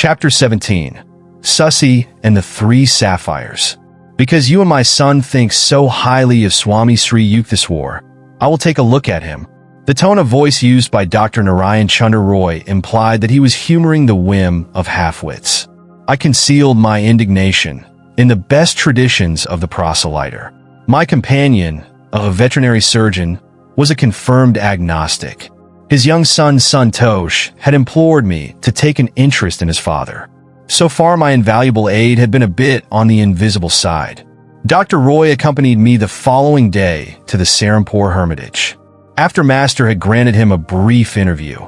Chapter 17. Sasi and the Three Sapphires. Because you and my son think so highly of Swami Sri Yukteswar, I will take a look at him. The tone of voice used by Dr. Narayan Chunder Roy implied that he was humoring the whim of half-wits. I concealed my indignation in the best traditions of the proselyter. My companion, a veterinary surgeon, was a confirmed agnostic. His young son Santosh had implored me to take an interest in his father. So far, my invaluable aid had been a bit on the invisible side. Dr. Roy accompanied me the following day to the Serampore Hermitage. After Master had granted him a brief interview,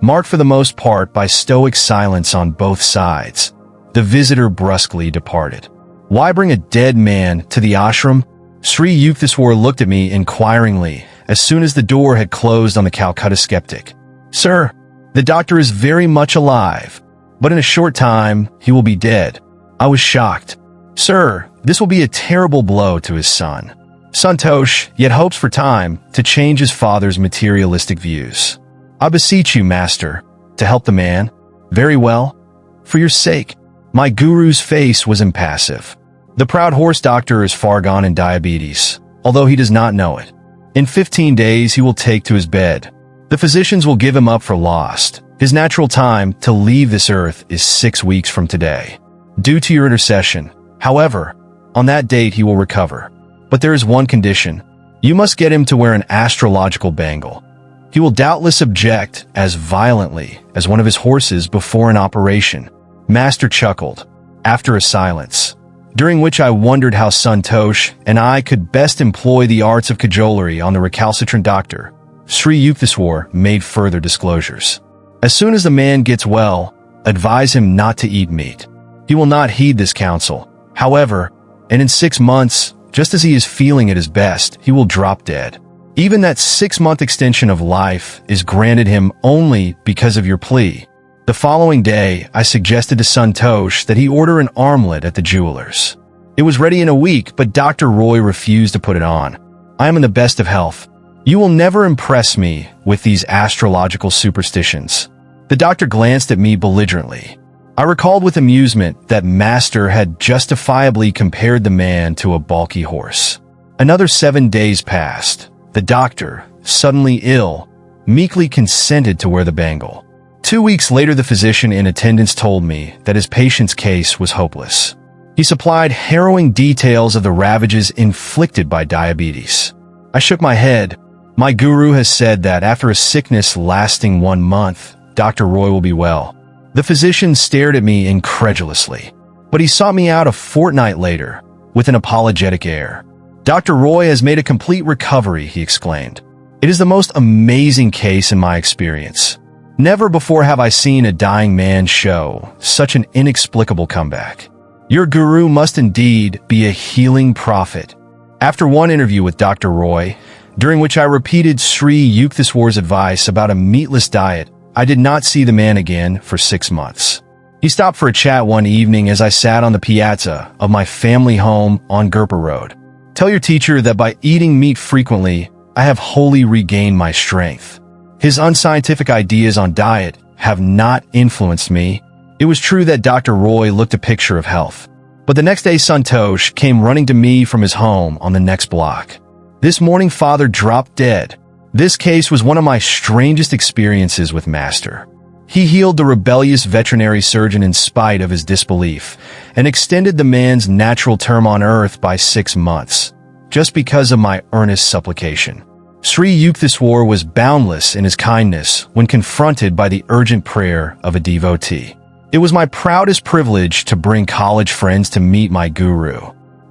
marked for the most part by stoic silence on both sides, the visitor brusquely departed. Why bring a dead man to the ashram? Sri Yukteswar looked at me inquiringly as soon as the door had closed on the Calcutta skeptic. Sir, the doctor is very much alive, but in a short time he will be dead. I was shocked. Sir, this will be a terrible blow to his son. Santosh yet hopes for time to change his father's materialistic views. I beseech you, Master, to help the man. Very well. For your sake. My guru's face was impassive. The proud horse doctor is far gone in diabetes, although he does not know it. In 15 days he will take to his bed. The physicians will give him up for lost. His natural time to leave this earth is 6 weeks from today. Due to your intercession, however, on that date he will recover. But there is one condition. You must get him to wear an astrological bangle. He will doubtless object as violently as one of his horses before an operation. Master chuckled, after a silence, during which I wondered how Santosh and I could best employ the arts of cajolery on the recalcitrant doctor. Sri Yukteswar made further disclosures. As soon as the man gets well, advise him not to eat meat. He will not heed this counsel, however, and in 6 months, just as he is feeling at his best, he will drop dead. Even that 6-month extension of life is granted him only because of your plea. The following day, I suggested to Santosh that he order an armlet at the jeweler's. It was ready in a week, but Dr. Roy refused to put it on. I am in the best of health. You will never impress me with these astrological superstitions. The doctor glanced at me belligerently. I recalled with amusement that Master had justifiably compared the man to a balky horse. Another 7 days passed. The doctor, suddenly ill, meekly consented to wear the bangle. 2 weeks later, the physician in attendance told me that his patient's case was hopeless. He supplied harrowing details of the ravages inflicted by diabetes. I shook my head. My guru has said that after a sickness lasting 1 month, Dr. Roy will be well. The physician stared at me incredulously, but he sought me out a fortnight later with an apologetic air. Dr. Roy has made a complete recovery, he exclaimed. It is the most amazing case in my experience. Never before have I seen a dying man show such an inexplicable comeback. Your guru must indeed be a healing prophet. After one interview with Dr. Roy, during which I repeated Sri Yukteswar's advice about a meatless diet, I did not see the man again for 6 months. He stopped for a chat one evening as I sat on the piazza of my family home on Gurpa Road. Tell your teacher that by eating meat frequently, I have wholly regained my strength. His unscientific ideas on diet have not influenced me. It was true that Dr. Roy looked a picture of health. But the next day Santosh came running to me from his home on the next block. This morning father dropped dead. This case was one of my strangest experiences with Master. He healed the rebellious veterinary surgeon in spite of his disbelief and extended the man's natural term on earth by 6 months, just because of my earnest supplication. Sri Yukteswar was boundless in his kindness when confronted by the urgent prayer of a devotee. It was my proudest privilege to bring college friends to meet my guru.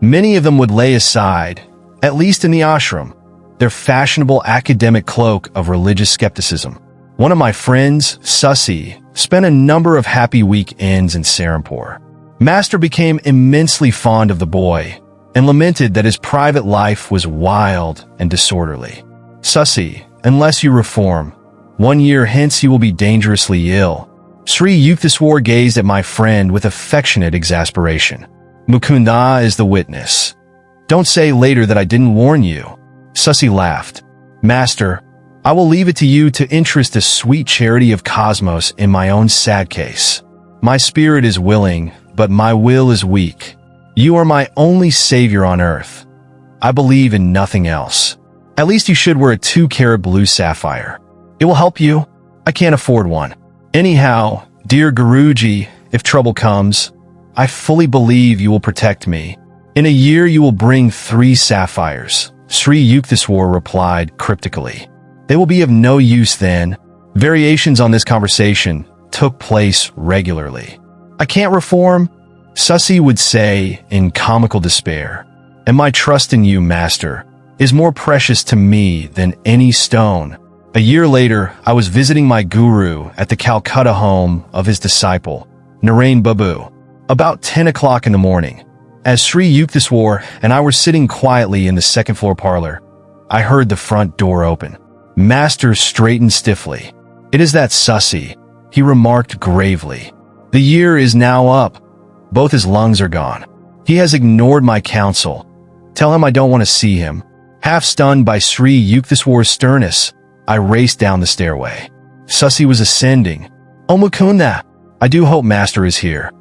Many of them would lay aside, at least in the ashram, their fashionable academic cloak of religious skepticism. One of my friends, Sasi, spent a number of happy weekends in Serampore. Master became immensely fond of the boy and lamented that his private life was wild and disorderly. Sasi, unless you reform, 1 year hence you will be dangerously ill. Sri Yukteswar gazed at my friend with affectionate exasperation. Mukunda is the witness. Don't say later that I didn't warn you. Sasi laughed. Master, I will leave it to you to interest the sweet charity of cosmos in my own sad case. My spirit is willing, but my will is weak. You are my only savior on earth. I believe in nothing else. At least you should wear a 2-carat blue sapphire. It will help you. I can't afford one. Anyhow, dear Guruji, if trouble comes, I fully believe you will protect me. In a year you will bring 3 sapphires, Sri Yukteswar replied cryptically. They will be of no use then. Variations on this conversation took place regularly. I can't reform, Sasi would say in comical despair, and my trust in you, Master, is more precious to me than any stone. A year later, I was visiting my guru at the Calcutta home of his disciple, Narain Babu, about 10 o'clock in the morning. As Sri Yukteswar and I were sitting quietly in the second-floor parlor, I heard the front door open. Master straightened stiffly. It is that Sasi, he remarked gravely. The year is now up. Both his lungs are gone. He has ignored my counsel. Tell him I don't want to see him. Half stunned by Sri Yukteswar's sternness, I raced down the stairway. Sasi was ascending. Oh Mukunda, I do hope Master is here.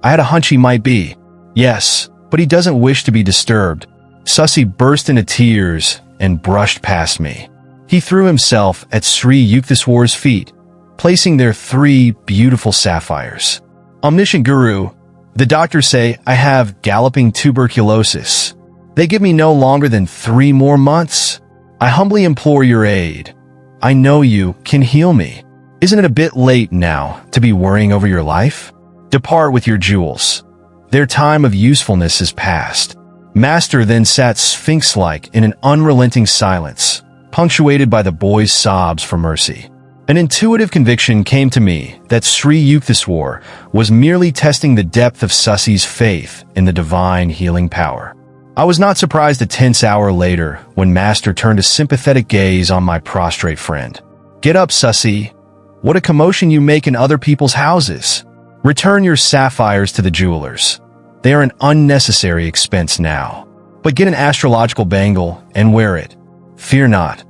I had a hunch he might be. Yes, but he doesn't wish to be disturbed. Sasi burst into tears and brushed past me. He threw himself at Sri Yukteswar's feet, placing there 3 beautiful sapphires. Omniscient Guru, the doctors say I have galloping tuberculosis. They give me no longer than 3 more months. I humbly implore your aid. I know you can heal me. Isn't it a bit late now to be worrying over your life? Depart with your jewels. Their time of usefulness is past. Master then sat sphinx-like in an unrelenting silence, punctuated by the boy's sobs for mercy. An intuitive conviction came to me that Sri Yukteswar was merely testing the depth of Sasi's faith in the divine healing power. I was not surprised a tense hour later when Master turned a sympathetic gaze on my prostrate friend. Get up, Sasi. What a commotion you make in other people's houses. Return your sapphires to the jewelers. They are an unnecessary expense now. But get an astrological bangle and wear it. Fear not.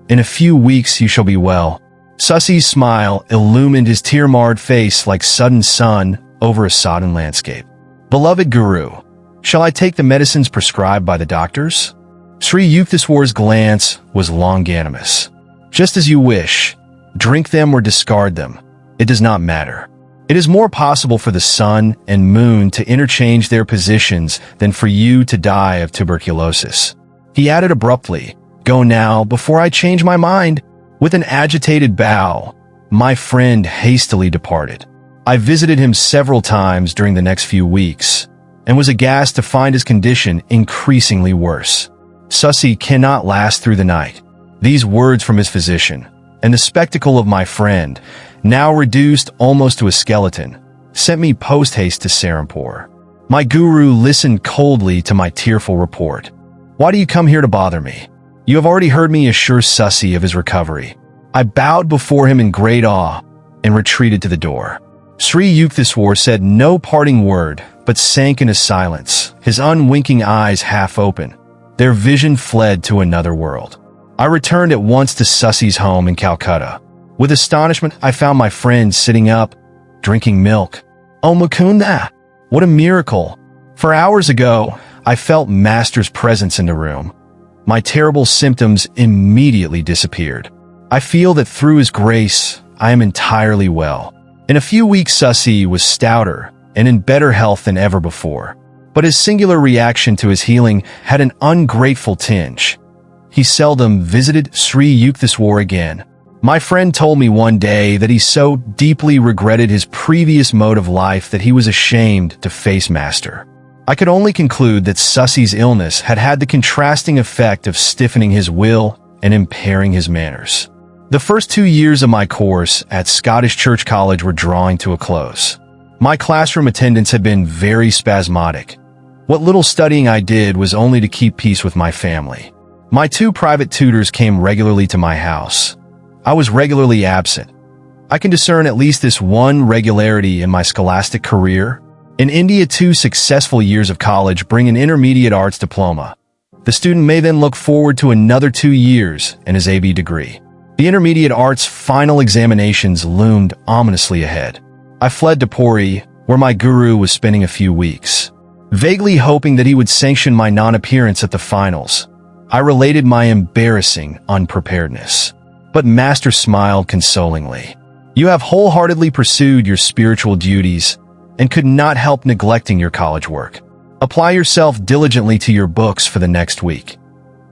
In a few weeks you shall be well. Sasi's smile illumined his tear-marred face like sudden sun over a sodden landscape. Beloved Guru, shall I take the medicines prescribed by the doctors? Sri Yukteswar's glance was longanimous. Just as you wish. Drink them or discard them. It does not matter. It is more possible for the sun and moon to interchange their positions than for you to die of tuberculosis. He added abruptly, Go now before I change my mind. With an agitated bow, my friend hastily departed. I visited him several times during the next few weeks and was aghast to find his condition increasingly worse. Sasi cannot last through the night. These words from his physician and the spectacle of my friend, now reduced almost to a skeleton, sent me post-haste to Serampore. My guru listened coldly to my tearful report. Why do you come here to bother me? You have already heard me assure Sasi of his recovery. I bowed before him in great awe and retreated to the door. Sri Yukteswar said no parting word, but sank into silence, his unwinking eyes half open. Their vision fled to another world. I returned at once to Sasi's home in Calcutta. With astonishment, I found my friend sitting up, drinking milk. Oh Mukunda, what a miracle! For hours ago, I felt Master's presence in the room. My terrible symptoms immediately disappeared. I feel that through his grace, I am entirely well. In a few weeks, Sasi was stouter and in better health than ever before. But his singular reaction to his healing had an ungrateful tinge. He seldom visited Sri Yukteswar again. My friend told me one day that he so deeply regretted his previous mode of life that he was ashamed to face Master. I could only conclude that Sasi's illness had had the contrasting effect of stiffening his will and impairing his manners. The first 2 years of my course at Scottish Church College were drawing to a close. My classroom attendance had been very spasmodic. What little studying I did was only to keep peace with my family. My 2 private tutors came regularly to my house. I was regularly absent. I can discern at least this one regularity in my scholastic career. In India, 2 successful years of college bring an intermediate arts diploma. The student may then look forward to another 2 years and his AB degree. The intermediate arts final examinations loomed ominously ahead. I fled to Puri, where my guru was spending a few weeks. Vaguely hoping that he would sanction my non-appearance at the finals, I related my embarrassing unpreparedness. But Master smiled consolingly. You have wholeheartedly pursued your spiritual duties and could not help neglecting your college work. Apply yourself diligently to your books for the next week.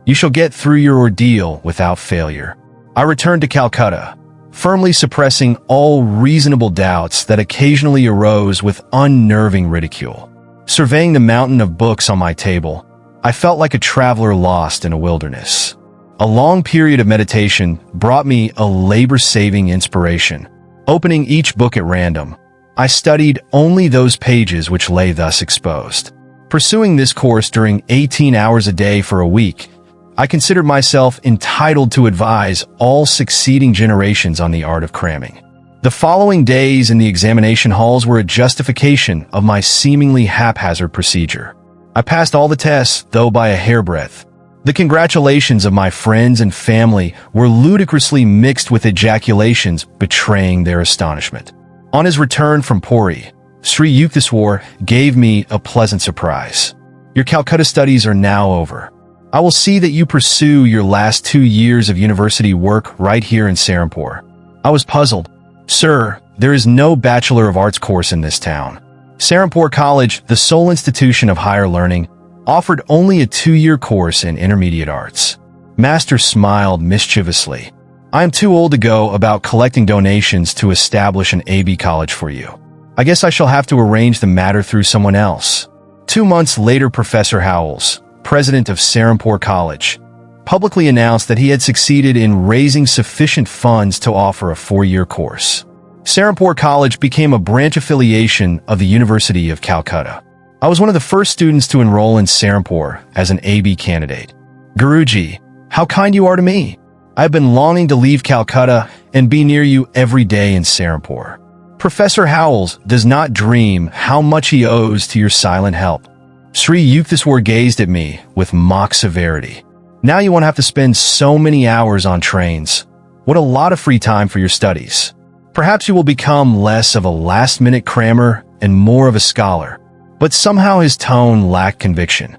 You shall get through your ordeal without failure. I returned to Calcutta, firmly suppressing all reasonable doubts that occasionally arose with unnerving ridicule. Surveying the mountain of books on my table, I felt like a traveler lost in a wilderness. A long period of meditation brought me a labor-saving inspiration. Opening each book at random, I studied only those pages which lay thus exposed. Pursuing this course during 18 hours a day for a week, I considered myself entitled to advise all succeeding generations on the art of cramming. The following days in the examination halls were a justification of my seemingly haphazard procedure. I passed all the tests, though by a hairbreadth. The congratulations of my friends and family were ludicrously mixed with ejaculations betraying their astonishment. On his return from Puri, Sri Yukteswar gave me a pleasant surprise. Your Calcutta studies are now over. I will see that you pursue your last 2 years of university work right here in Serampore. I was puzzled. Sir, there is no Bachelor of Arts course in this town. Serampore College, the sole institution of higher learning, offered only a 2-year course in intermediate arts. Master smiled mischievously. I am too old to go about collecting donations to establish an AB college for you. I guess I shall have to arrange the matter through someone else. 2 months later, Professor Howells, president of Serampore College, publicly announced that he had succeeded in raising sufficient funds to offer a 4-year course. Serampore College became a branch affiliation of the University of Calcutta. I was one of the first students to enroll in Serampore as an AB candidate. Guruji, how kind you are to me. I have been longing to leave Calcutta and be near you every day in Serampore. Professor Howells does not dream how much he owes to your silent help. Sri Yukteswar gazed at me with mock severity. Now you won't have to spend so many hours on trains. What a lot of free time for your studies. Perhaps you will become less of a last-minute crammer and more of a scholar. But somehow his tone lacked conviction.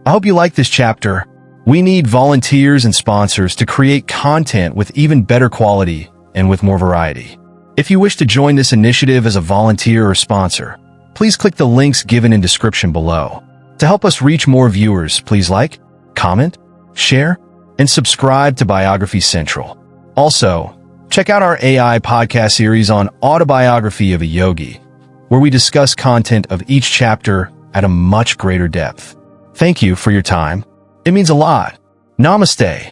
I hope you like this chapter. We need volunteers and sponsors to create content with even better quality and with more variety. If you wish to join this initiative as a volunteer or sponsor, please click the links given in description below. To help us reach more viewers, please like, comment, share, and subscribe to Biography Central. Also, check out our AI podcast series on Autobiography of a Yogi, where we discuss content of each chapter at a much greater depth. Thank you for your time. It means a lot. Namaste.